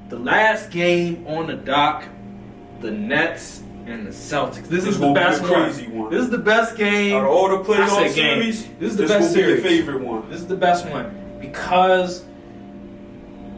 The last game on the dock, the Nets and the Celtics. This is the best one. This is the best game. Out of all the playoff series, this is the best series. Your favorite one. This is the best one because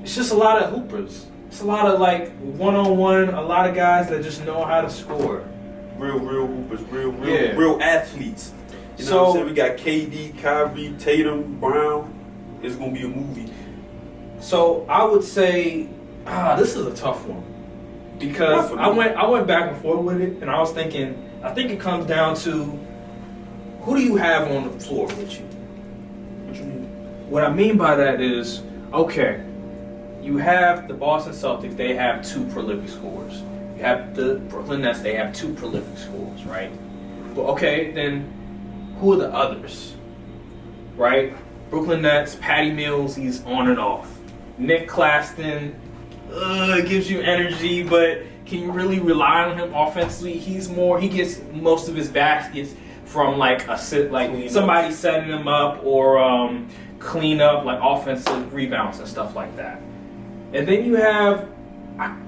it's just a lot of hoopers. It's a lot of like one-on-one, a lot of guys that just know how to score. Real hoopers, real athletes. You know what I'm saying? We got KD, Kyrie, Tatum, Brown. It's gonna be a movie. So I would say, this is a tough one because I went back and forth with it, and I was thinking, I think it comes down to who do you have on the floor with you? What you mean? What I mean by that is, okay, you have the Boston Celtics, they have 2 prolific scorers. You have the Brooklyn Nets, they have 2 prolific scorers, right? But okay, then who are the others? Right? Brooklyn Nets, Patty Mills, he's on and off. Nick Claxton, gives you energy, but can you really rely on him offensively? He gets most of his baskets from somebody setting him up or clean up like offensive rebounds and stuff like that. And then you have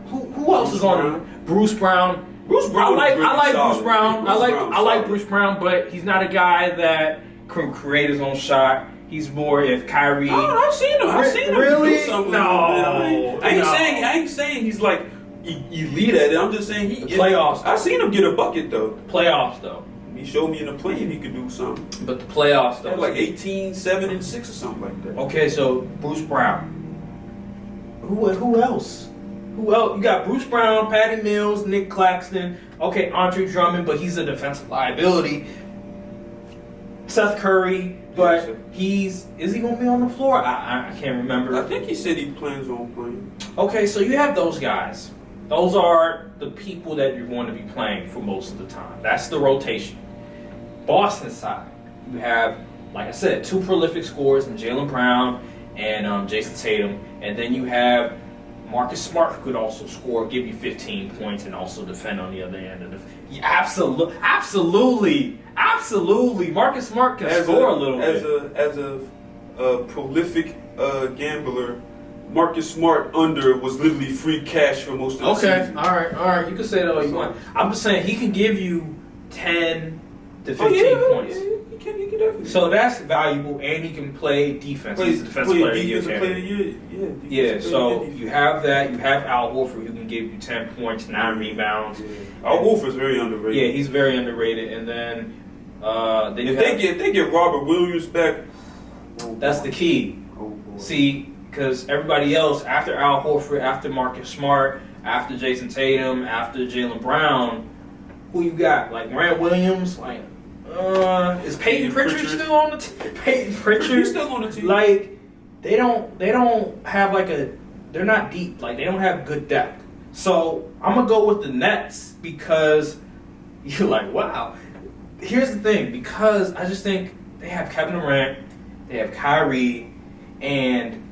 who else is on it? Bruce Brown. Bruce Brown. I like Bruce Brown. I like Bruce Brown, but he's not a guy that can create his own shot. He's more if Kyrie. Oh, I've seen him. Really? Do something. No. I ain't saying he's like elite at it. I'm just saying playoffs. I've seen him get a bucket though. Playoffs though. He showed me in the play he could do something. But the playoffs though. Like 18, 7, and 6 or something like that. Okay, so Bruce Brown. Who else? Who else? You got Bruce Brown, Patty Mills, Nick Claxton. Okay, Andre Drummond, but he's a defensive liability. Seth Curry, but is he going to be on the floor? I can't remember. I think he said he plans on playing. Okay, so you have those guys. Those are the people that you're going to be playing for most of the time. That's the rotation. Boston side, you have, like I said, 2 prolific scorers in Jaylen Brown and Jason Tatum. And then you have Marcus Smart, who could also score, give you 15 points, and also defend on the other end of the. Absolutely. Marcus Smart can score a little bit. As a prolific gambler, Marcus Smart under was literally free cash for most of the season. All right. You can say that all you want. I'm just saying he can give you 10 to 15 points. Yeah, he can definitely. So that's valuable, and he can play defense. He's a defensive player. So you have that. You have Al Horford, who can give you 10 points, 9 rebounds. Yeah. Al Horford's very underrated. Yeah, he's very underrated. And then if they get Robert Williams back, that's the key. See, because everybody else after Al Horford, after Marcus Smart, after Jason Tatum, after Jaylen Brown, who you got? Like Grant Williams, like. Is Peyton Pritchard still on the team? Peyton Pritchard? He's still on the team. Like, they don't have they're not deep. Like, they don't have good depth. So, I'm going to go with the Nets because you're like, wow. Here's the thing. Because I just think they have Kevin Durant, they have Kyrie, and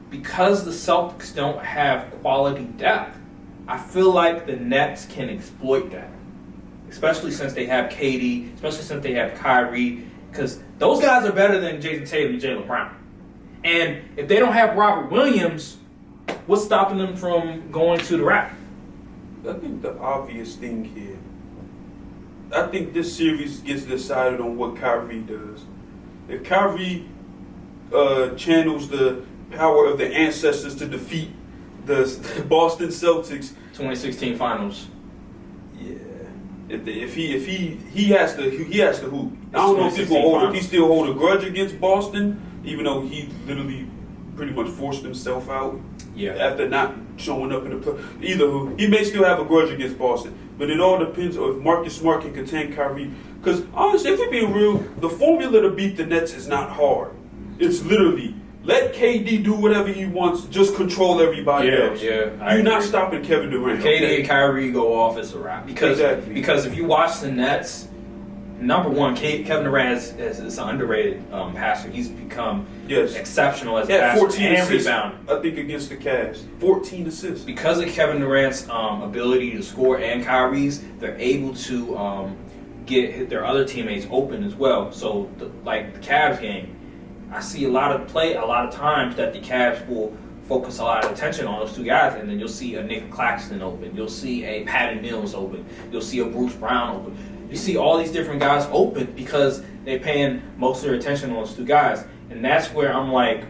because the Celtics don't have quality depth, I feel like the Nets can exploit that. Especially since they have KD, especially since they have Kyrie, because those guys are better than Jason Tatum and Jaylen Brown. And if they don't have Robert Williams, what's stopping them from going to the rack? I think the obvious thing here, I think this series gets decided on what Kyrie does. If Kyrie channels the power of the ancestors to defeat the Boston Celtics, 2016 Finals. If he has to hoop. I don't know if he's gonna he still hold a grudge against Boston, even though he literally pretty much forced himself out. Yeah. After not showing up in the play. Either he may still have a grudge against Boston, but it all depends on if Marcus Smart can contain Kyrie. Because honestly, if we're being real, the formula to beat the Nets is not hard. It's literally let KD do whatever he wants, just control everybody else. Yeah, You're not stopping Kevin Durant. KD and Kyrie go off, it's a wrap. Because if you watch the Nets, number one, Kevin Durant is an underrated passer. He's become exceptional as a passer 14 and assists, rebound. I think against the Cavs, 14 assists. Because of Kevin Durant's ability to score and Kyrie's, they're able to get their other teammates open as well. So, like the Cavs game, I see a lot of times that the Cavs will focus a lot of attention on those two guys, and then you'll see a Nick Claxton open, you'll see a Patty Mills open, you'll see a Bruce Brown open. You see all these different guys open because they're paying most of their attention on those two guys, and that's where I'm like,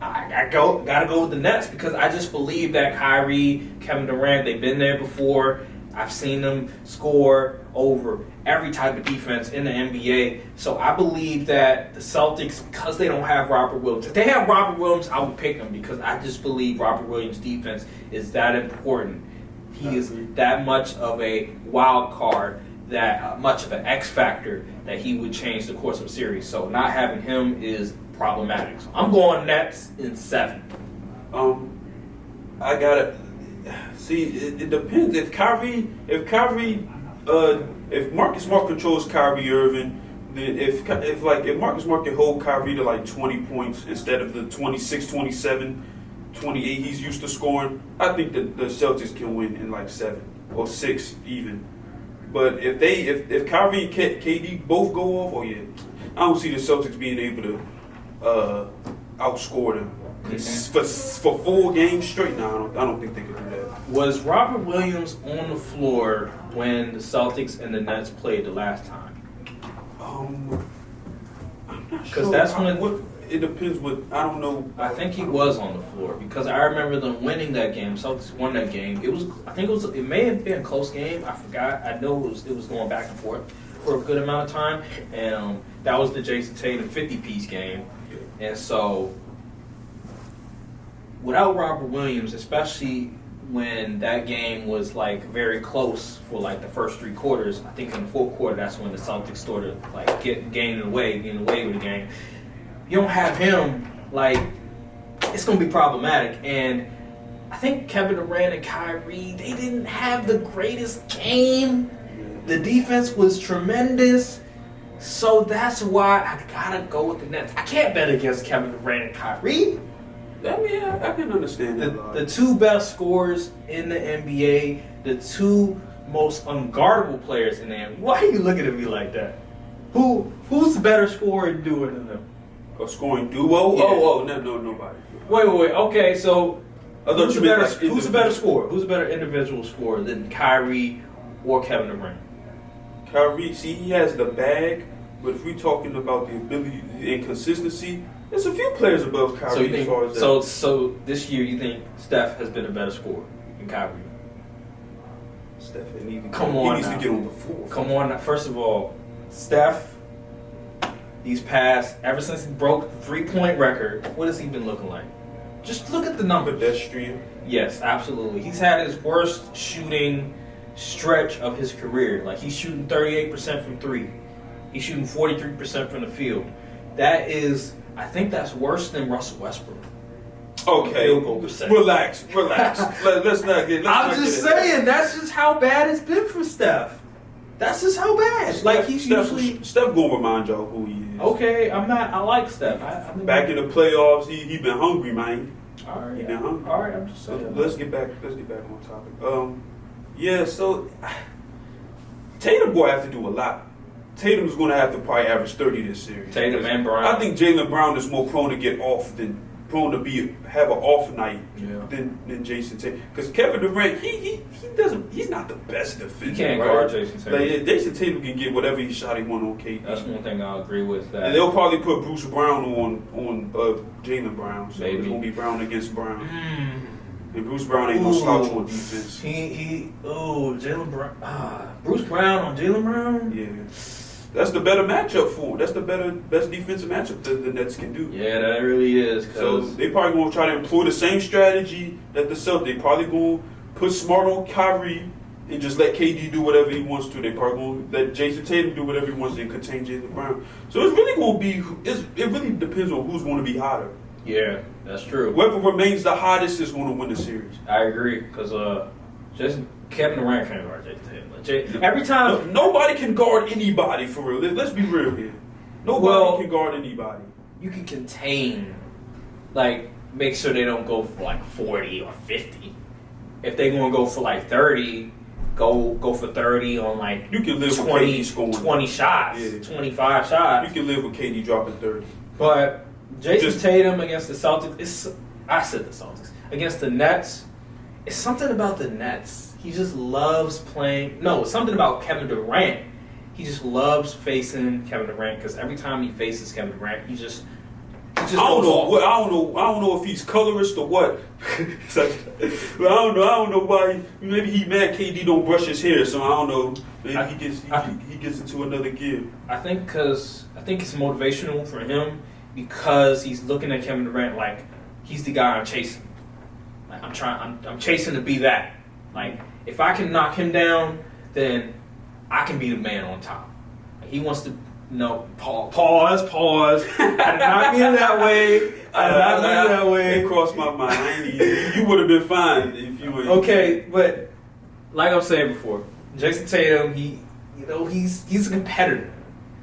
I gotta go with the Nets because I just believe that Kyrie, Kevin Durant, they've been there before. I've seen them score over every type of defense in the NBA. So I believe that the Celtics, because they don't have Robert Williams, if they have Robert Williams, I would pick them because I just believe Robert Williams' defense is that important. He is that much of a wild card, that much of an X factor that he would change the course of a series. So not having him is problematic. So I'm going Nets in 7. I gotta see. It depends. If Marcus Smart controls Kyrie Irving, then if Marcus Smart can hold Kyrie to like 20 points instead of the 26, 27, 28 he's used to scoring, I think that the Celtics can win in like 7 or 6 even. But if Kyrie and KD both go off, I don't see the Celtics being able to outscore them. For 4 games straight now, I don't think they could do that. Was Robert Williams on the floor when the Celtics and the Nets played the last time? I'm not sure. Because that's when it depends. I don't know. I think he was on the floor because I remember them winning that game. Celtics won that game. It may have been a close game. I forgot. I know it was going back and forth for a good amount of time, and that was the Jason Tatum 50-piece game, and so. Without Robert Williams, especially when that game was like very close for like the first 3 quarters, I think in the 4th quarter that's when the Celtics started like getting away with the game. You don't have him, like it's gonna be problematic. And I think Kevin Durant and Kyrie, they didn't have the greatest game. The defense was tremendous. So that's why I gotta go with the Nets. I can't bet against Kevin Durant and Kyrie. I can understand that. The 2 best scorers in the NBA, the 2 most unguardable players in the NBA. Why are you looking at me like that? Who's the better scorer and doer than them? A scoring duo? Yeah. No, nobody. Wait. Okay, so who's a better scorer? Who's a better individual scorer than Kyrie or Kevin Durant? Kyrie, see, he has the bag, but if we're talking about the ability and consistency, there's a few players above Kyrie as far as that. So this year you think Steph has been a better scorer than Kyrie? Steph he needs to get on the floor. Come on now. First of all, Steph, ever since he broke the 3-point record, what has he been looking like? Just look at the numbers. Pedestrian. Yes, absolutely. He's had his worst shooting stretch of his career. Like he's shooting 38% from 3. He's shooting 43% from the field. I think that's worse than Russell Westbrook. Okay, relax. Let's not get. I'm just saying that's just how bad it's been for Steph. That's just how bad. Steph gonna remind y'all who he is. Okay, I'm not. I like Steph. Back in the playoffs, he been hungry, man. All right, he been hungry. All right, I'm just saying. Let's get back on topic. So Tatum will have to do a lot. Tatum's going to have to probably average 30 this series. Tatum and Brown. I think Jaylen Brown is more prone to get off have an off night than Jason Tatum. Because Kevin Durant, he's not the best defender. He can't guard Jason Tatum. Jason Tatum can get whatever shot he want on KD. That's one thing I'll agree with. That. And they'll probably put Bruce Brown on Jaylen Brown. So Maybe. It's going to be Brown against Brown. And Bruce Brown ain't no slouch on defense. Jaylen Brown. Bruce Brown on Jaylen Brown? Yeah. That's the better matchup for him. That's the best defensive matchup that the Nets can do. Yeah, that really is. So they probably going to try to employ the same strategy that the Celtics. They probably going to put Smart on Kyrie and just let KD do whatever he wants to. They probably going to let Jason Tatum do whatever he wants to and contain Jaylen Brown. So it's really going to be. It really depends on who's going to be hotter. Yeah, that's true. Whoever remains the hottest is going to win the series. I agree because Kevin Durant can't guard Jason Tatum. Every time nobody can guard anybody for real. Let's be real here. Nobody can guard anybody. You can contain, make sure they don't go for like 40 or 50. If they're gonna go for like 30, go for 30 on like you can live 20 with KD scoring 20 shots, 25 shots. You can live with KD dropping 30. But Jason Tatum against the Celtics, I said the Celtics. against the Nets, it's something about the Nets. He just loves playing. No, it's something about Kevin Durant. He just loves facing Kevin Durant because every time he faces Kevin Durant, he just I don't know if he's colorist or what. It's like, but I don't know why. Maybe he mad KD don't brush his hair, so I don't know. Maybe he gets into another gear. I think it's motivational for him because he's looking at Kevin Durant like he's the guy I'm chasing. Like I'm chasing to be that. Like if I can knock him down, then I can be the man on top. Like, he wants to. No, pause. I did not mean it that way. It crossed my mind. You would have been fine if you were. Okay, but like I was saying before, Jason Tatum, he's a competitor,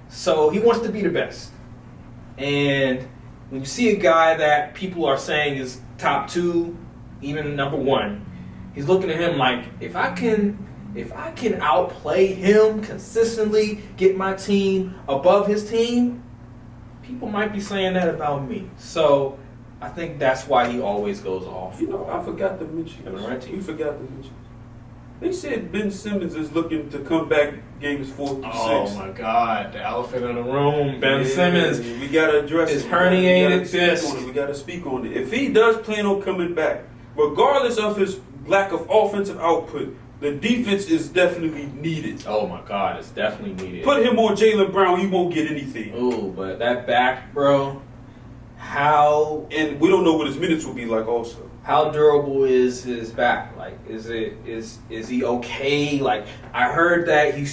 so he wants to be the best. And when you see a guy that people are saying is top 2, even number 1, he's looking at him like, if I can outplay him consistently, get my team above his team, people might be saying that about me. So I think that's why he always goes off. I forgot to mention. We forgot to mention. They said Ben Simmons is looking to come back games 4 through 6. Oh my God, the elephant in the room. Ben Simmons. We gotta address his it. herniated disc. We gotta speak on it. If he does plan on coming back, regardless of his lack of offensive output, the defense is definitely needed. Oh my God, it's definitely needed. Put him on Jaylen Brown, he won't get anything. Ooh, but that back, bro, how... And we don't know what his minutes will be like also. How durable is his back? Like, is he okay? Like, I heard that he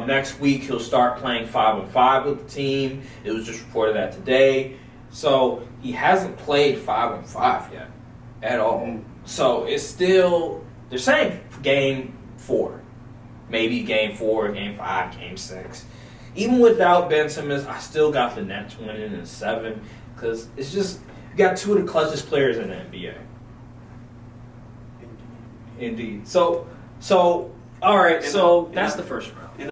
next week he'll start playing 5-on-5 with the team. It was just reported that today. So he hasn't played 5-on-5 yet at all. Mm-hmm. So it's still, they're saying game 4. Maybe game 4, game 5, game 6. Even without Ben Simmons, I still got the Nets winning in 7 because it's just, you got 2 of the clutchest players in the NBA. Indeed. So all right. So that's the first round.